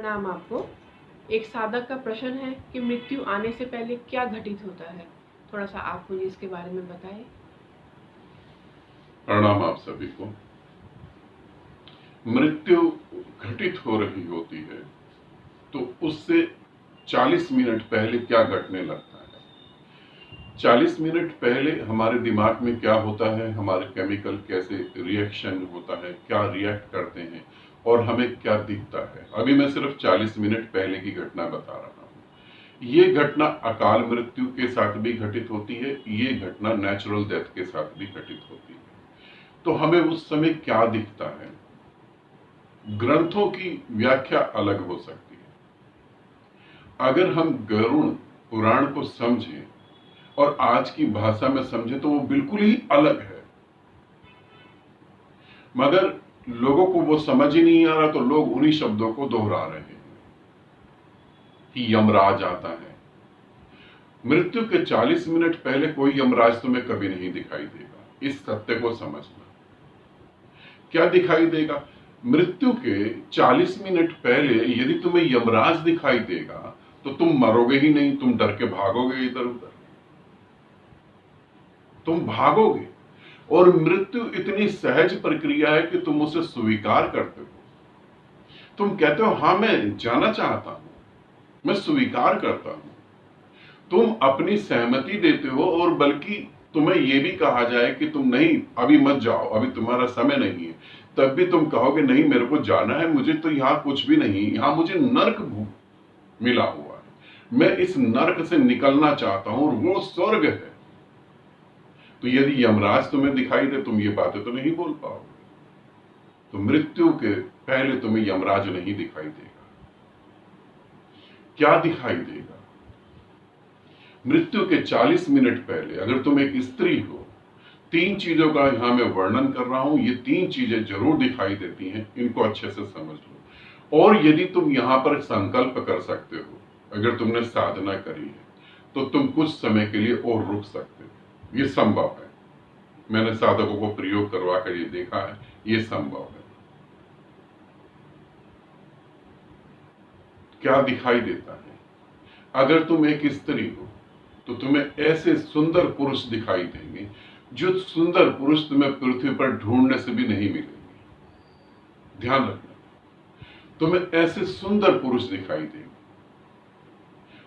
प्रणाम आपको। एक साधक का प्रश्न है कि मृत्यु आने से पहले क्या घटित होता है। थोड़ा सा आप मुझे इसके बारे में बताएं। प्रणाम आप सभी को। मृत्यु घटित हो रही होती है तो उससे 40 मिनट पहले क्या घटने लगता है। 40 मिनट पहले हमारे दिमाग में क्या होता है, हमारे केमिकल कैसे रिएक्शन होता है, क्या रिएक्ट करते हैं और हमें क्या दिखता है। अभी मैं सिर्फ 40 मिनट पहले की घटना बता रहा हूँ। ये घटना अकाल मृत्यु के साथ भी घटित होती है, ये घटना नेचुरल डेथ के साथ भी घटित होती है। तो हमें उस समय क्या दिखता है, ग्रंथों की व्याख्या अलग हो सकती है। अगर हम गरुड़ पुराण को समझें और आज की भाषा में समझें तो वो बिल्कुल ही अलग है, मगर लोगों को वो समझ ही नहीं आ रहा तो लोग उन्हीं शब्दों को दोहरा रहे हैं कि यमराज आता है। मृत्यु के 40 मिनट पहले कोई यमराज तुम्हें कभी नहीं दिखाई देगा। इस सत्य को समझना। क्या दिखाई देगा? मृत्यु के 40 मिनट पहले यदि तुम्हें यमराज दिखाई देगा तो तुम मरोगे ही नहीं, तुम डर के भागोगे इधर उधर, तुम भागोगे। और मृत्यु इतनी सहज प्रक्रिया है कि तुम उसे स्वीकार करते हो। तुम कहते हो हाँ मैं जाना चाहता हूं, मैं स्वीकार करता हूं। तुम अपनी सहमति देते हो और बल्कि तुम्हें यह भी कहा जाए कि तुम नहीं अभी मत जाओ, अभी तुम्हारा समय नहीं है, तब भी तुम कहोगे नहीं मेरे को जाना है, मुझे तो यहां कुछ भी नहीं, यहां मुझे नर्क मिला हुआ है, मैं इस नर्क से निकलना चाहता हूं और वो स्वर्ग है। तो यदि यमराज तुम्हें दिखाई दे तुम ये बातें तो नहीं बोल पाओगे। तो मृत्यु के पहले तुम्हें यमराज नहीं दिखाई देगा। क्या दिखाई देगा? मृत्यु के 40 मिनट पहले अगर तुम एक स्त्री हो, 3 चीजों का यहां मैं वर्णन कर रहा हूं, ये 3 चीजें जरूर दिखाई देती हैं, इनको अच्छे से समझ लो। और यदि तुम यहां पर संकल्प कर सकते हो, अगर तुमने साधना करी है तो तुम कुछ समय के लिए और रुक सकते हो। ये संभव है, मैंने साधकों को प्रयोग करवा कर ये देखा है, ये संभव है। क्या दिखाई देता है? अगर तुम एक स्त्री हो तो तुम्हें ऐसे सुंदर पुरुष दिखाई देंगे जो सुंदर पुरुष तुम्हें पृथ्वी पर ढूंढने से भी नहीं मिलेंगे। ध्यान रखना, तुम्हें ऐसे सुंदर पुरुष दिखाई देंगे।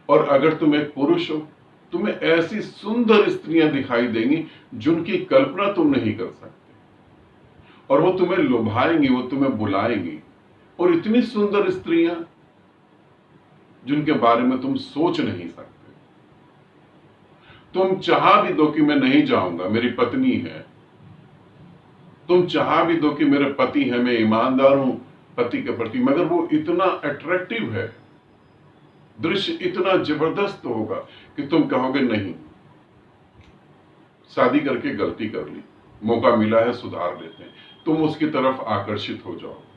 और अगर तुम एक पुरुष हो, तुम्हें ऐसी सुंदर स्त्रियां दिखाई देंगी जिनकी कल्पना तुम नहीं कर सकते। और वो तुम्हें लुभाएंगी, वो तुम्हें बुलाएंगी। और इतनी सुंदर स्त्रियां जिनके बारे में तुम सोच नहीं सकते। तुम चाह भी दो कि मैं नहीं जाऊंगा, मेरी पत्नी है, तुम चाह भी दो कि मेरे पति है, मैं ईमानदार हूं पति के प्रति, मगर वो इतना अट्रैक्टिव है, दृश्य इतना जबरदस्त होगा कि तुम कहोगे नहीं, शादी करके गलती कर ली, मौका मिला है सुधार लेते हैं। तुम उसकी तरफ आकर्षित हो जाओगे।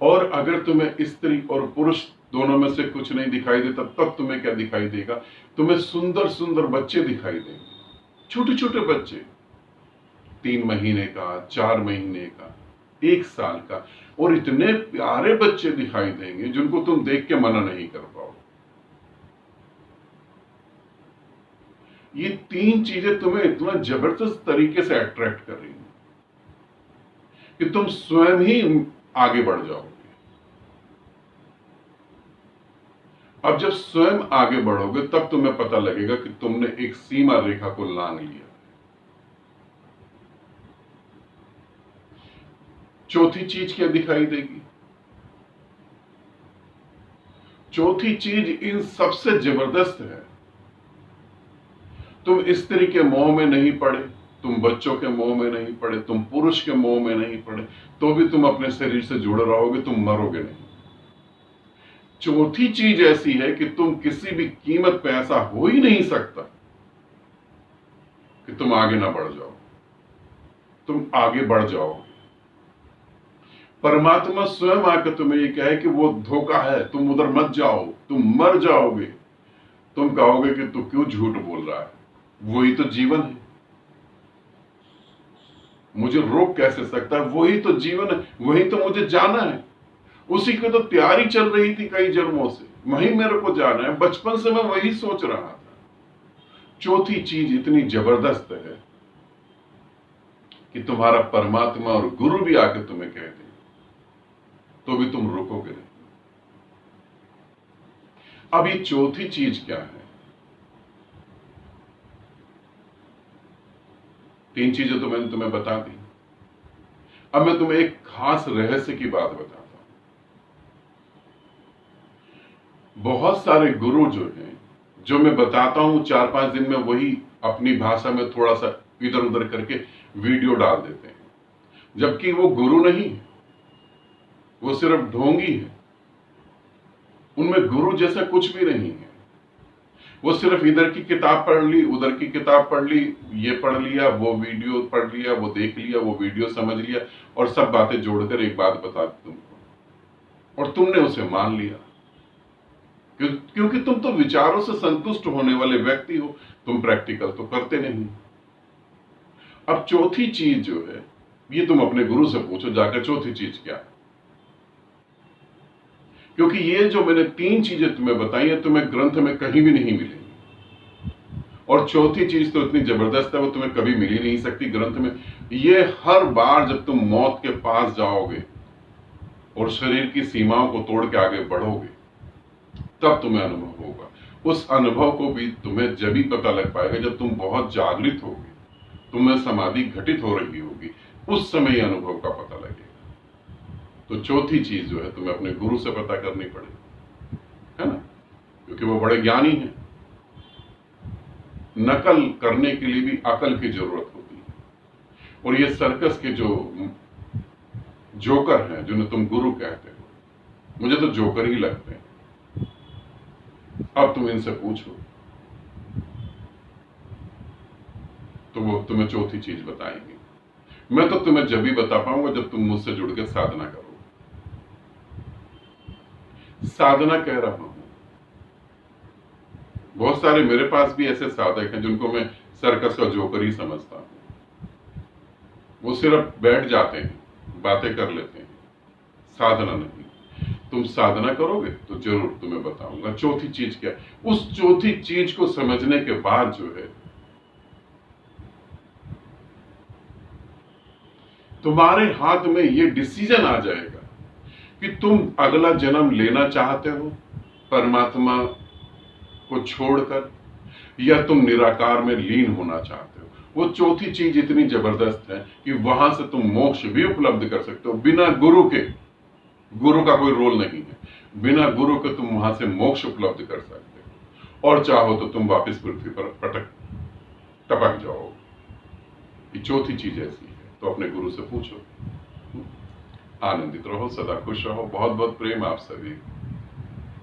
और अगर तुम्हें स्त्री और पुरुष दोनों में से कुछ नहीं दिखाई देता, तब तुम्हें क्या दिखाई देगा? तुम्हें सुंदर सुंदर बच्चे दिखाई देंगे, छोटे छोटे बच्चे, 3 महीने का, 4 महीने का, 1 साल का, और इतने प्यारे बच्चे दिखाई देंगे जिनको तुम देख के मना नहीं कर पाओ। ये 3 चीजें तुम्हें इतना जबरदस्त तरीके से अट्रैक्ट कर रही हैं कि तुम स्वयं ही आगे बढ़ जाओगे। अब जब स्वयं आगे बढ़ोगे तब तुम्हें पता लगेगा कि तुमने एक सीमा रेखा को लांघ लिया। चौथी चीज क्या दिखाई देगी? चौथी चीज इन सबसे जबरदस्त है। तुम स्त्री के मोह में नहीं पड़े, तुम बच्चों के मोह में नहीं पड़े, तुम पुरुष के मोह में नहीं पड़े, तो भी तुम अपने शरीर से जुड़े रहोगे, तुम मरोगे नहीं। चौथी चीज ऐसी है कि तुम किसी भी कीमत पे ऐसा हो ही नहीं सकता कि तुम आगे ना बढ़ जाओ। तुम आगे बढ़ जाओगे। परमात्मा स्वयं आकर तुम्हें ये कहे कि वो धोखा है, तुम उधर मत जाओ, तुम मर जाओगे। तुम कहोगे कि तू क्यों झूठ बोल रहा है, वही तो जीवन है, मुझे रोक कैसे सकता है? वही तो जीवन है, वही तो मुझे जाना है। उसी की तो तैयारी चल रही थी कई जन्मों से, वही मेरे को जाना है। बचपन से मैं वही सोच रहा था। चौथी चीज इतनी जबरदस्त है कि तुम्हारा परमात्मा और गुरु भी आके तुम्हें कह दे तो भी तुम रुकोगे नहीं। अब ये चौथी चीज क्या है? तीन चीजें तो मैंने तुम्हें बता दी। अब मैं तुम्हें एक खास रहस्य की बात बताता हूं। बहुत सारे गुरु जो हैं, जो मैं बताता हूं 4-5 दिन में वही अपनी भाषा में थोड़ा सा इधर उधर करके वीडियो डाल देते हैं, जबकि वो गुरु नहीं है, वो सिर्फ ढोंगी है। उनमें गुरु जैसा कुछ भी नहीं है। वो सिर्फ इधर की किताब पढ़ ली, उधर की किताब पढ़ ली, ये पढ़ लिया, वो वीडियो पढ़ लिया, वो देख लिया, वो वीडियो समझ लिया और सब बातें जोड़कर एक बात बता दी तुमको और तुमने उसे मान लिया। क्योंकि तुम तो विचारों से संतुष्ट होने वाले व्यक्ति हो, तुम प्रैक्टिकल तो करते नहीं। अब चौथी चीज जो है, ये तुम अपने गुरु से पूछो जाकर, चौथी चीज क्या है? क्योंकि ये जो मैंने तीन चीजें तुम्हें बताई है, तुम्हें ग्रंथ में कहीं भी नहीं मिलेंगी। और चौथी चीज तो इतनी जबरदस्त है, वो तुम्हें कभी मिल ही नहीं सकती ग्रंथ में। ये हर बार जब तुम मौत के पास जाओगे और शरीर की सीमाओं को तोड़ के आगे बढ़ोगे, तब तुम्हें अनुभव होगा। उस अनुभव को भी तुम्हें जब ही पता लग पाएगा जब तुम बहुत जागृत होगे, तुम्हें समाधि घटित हो रही होगी, उस समय अनुभव का पता लगेगा। तो चौथी चीज जो है तुम्हें अपने गुरु से पता करनी पड़ेगी, है ना? क्योंकि वो बड़े ज्ञानी हैं। नकल करने के लिए भी अकल की जरूरत होती है। और ये सर्कस के जो जोकर हैं, जिन्हें तुम गुरु कहते हो, मुझे तो जोकर ही लगते हैं। अब तुम इनसे पूछो तो वो तुम्हें चौथी चीज बताएंगे। मैं तो तुम्हें जब भी बता पाऊंगा जब तुम मुझसे जुड़ के साधना करो। साधना कह रहा हूं, बहुत सारे मेरे पास भी ऐसे साधक हैं जिनको मैं सर्कस का जोकर ही समझता हूं। वो सिर्फ बैठ जाते हैं, बातें कर लेते हैं, साधना नहीं। तुम साधना करोगे तो जरूर तुम्हें बताऊंगा चौथी चीज क्या है। उस चौथी चीज को समझने के बाद जो है तुम्हारे हाथ में ये डिसीजन आ जाएगा कि तुम अगला जन्म लेना चाहते हो परमात्मा को छोड़कर, या तुम निराकार में लीन होना चाहते हो। वो चौथी चीज इतनी जबरदस्त है कि वहां से तुम मोक्ष भी उपलब्ध कर सकते हो बिना गुरु के। गुरु का कोई रोल नहीं है, बिना गुरु के तुम वहां से मोक्ष उपलब्ध कर सकते हो। और चाहो तो तुम वापस पृथ्वी पर टपक जाओ। ये चौथी चीज ऐसी है, तो अपने गुरु से पूछो। आनंदित रहो, सदा खुश रहो। बहुत बहुत प्रेम आप सभी।